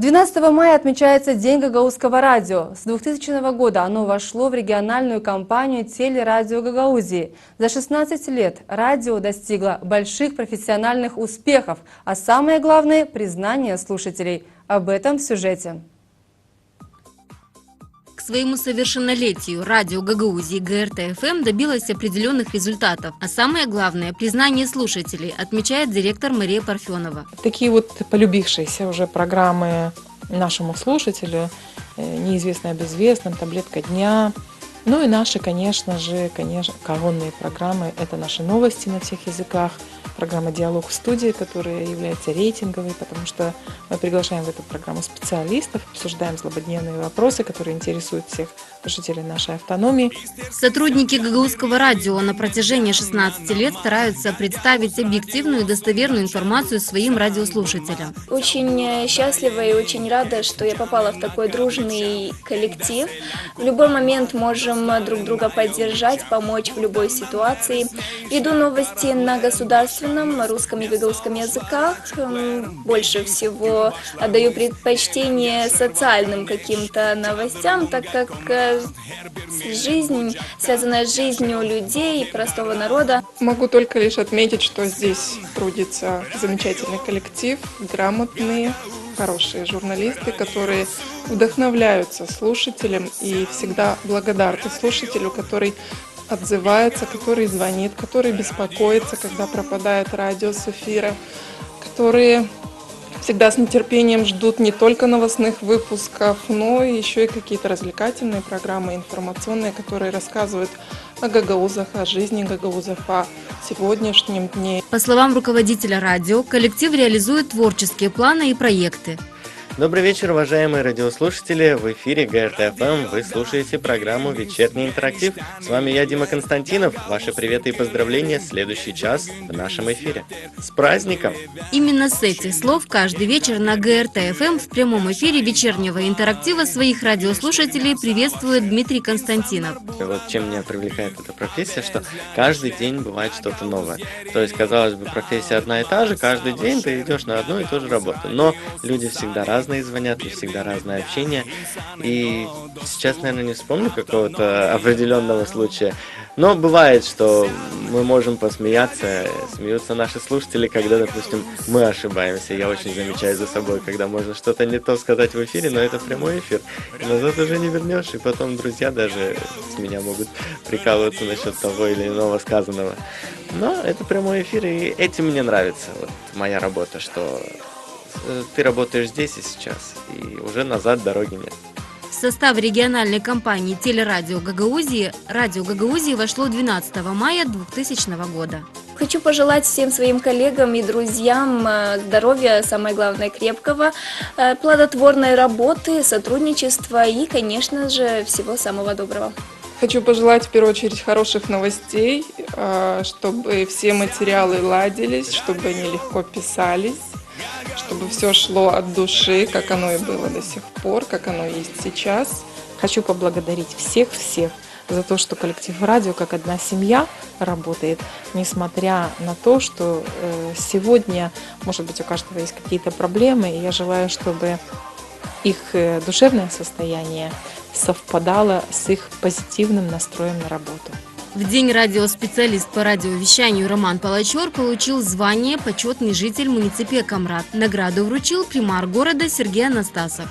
12 мая отмечается День гагаузского радио. С 2000 года оно вошло в региональную кампанию «Телерадио Гагаузии». За 16 лет радио достигло больших профессиональных успехов, а самое главное – признание слушателей. Об этом в сюжете. К своему совершеннолетию радио Гагаузии ГРТ-ФМ добилось определенных результатов. А самое главное – признание слушателей, отмечает директор Мария Парфенова. Такие вот полюбившиеся уже программы нашему слушателю, «Неизвестно об известном», «Таблетка дня». Ну и наши, конечно, коронные программы – это наши новости на всех языках, программа «Диалог в студии», которая является рейтинговой, потому что мы приглашаем в эту программу специалистов, обсуждаем злободневные вопросы, которые интересуют всех жителей нашей автономии. Сотрудники гагаузского радио на протяжении 16 лет стараются представить объективную и достоверную информацию своим радиослушателям. Очень счастлива и очень рада, что я попала в такой дружный коллектив. В любой момент можем друг друга поддержать, помочь в любой ситуации. Веду новости на государственном, русском и гагаузском языках. Больше всего отдаю предпочтение социальным каким-то новостям, так как жизнь, связанная с жизнью людей, простого народа. Могу только лишь отметить, что здесь трудится замечательный коллектив, грамотные, хорошие журналисты, которые вдохновляются слушателем и всегда благодарны слушателю, который отзывается, который звонит, который беспокоится, когда пропадает радио с эфира, которые всегда с нетерпением ждут не только новостных выпусков, но еще и какие-то развлекательные программы, информационные, которые рассказывают о гагаузах, о жизни гагаузов, о сегодняшнем дне. По словам руководителя радио, коллектив реализует творческие планы и проекты. Добрый вечер, уважаемые радиослушатели. В эфире ГРТ-ФМ вы слушаете программу «Вечерний интерактив». С вами я, Дима Константинов. Ваши приветы и поздравления. Следующий час в нашем эфире. С праздником! Именно с этих слов каждый вечер на ГРТ-ФМ в прямом эфире вечернего интерактива своих радиослушателей приветствует Дмитрий Константинов. Вот чем меня привлекает эта профессия, что каждый день бывает что-то новое. То есть, казалось бы, профессия одна и та же, каждый день ты идешь на одну и ту же работу. Но люди всегда разные звонят, и всегда разное общение. И сейчас, наверное, не вспомню какого-то определенного случая. Но бывает, что мы можем посмеяться, смеются наши слушатели, когда, допустим, мы ошибаемся. Я очень замечаю за собой, когда можно что-то не то сказать в эфире, но это прямой эфир. И назад уже не вернешь, и потом друзья даже с меня могут прикалываться насчет того или иного сказанного. Но это прямой эфир, и этим мне нравится вот моя работа, что ты работаешь здесь и сейчас, и уже назад дороги нет. В состав региональной компании «Телерадио Гагаузии» радио Гагаузии вошло 12 мая 2000 года. Хочу пожелать всем своим коллегам и друзьям здоровья, самое главное, крепкого, плодотворной работы, сотрудничества и, конечно же, всего самого доброго. Хочу пожелать в первую очередь хороших новостей, чтобы все материалы ладились, чтобы они легко писались, чтобы все шло от души, как оно и было до сих пор, как оно есть сейчас. Хочу поблагодарить всех-всех за то, что коллектив радио как одна семья работает, несмотря на то, что сегодня, может быть, у каждого есть какие-то проблемы, и я желаю, чтобы их душевное состояние совпадало с их позитивным настроем на работу. В день радиоспециалист по радиовещанию Роман Палачер получил звание «Почетный житель муниципия Камрат». Награду вручил примар города Сергей Анастасов.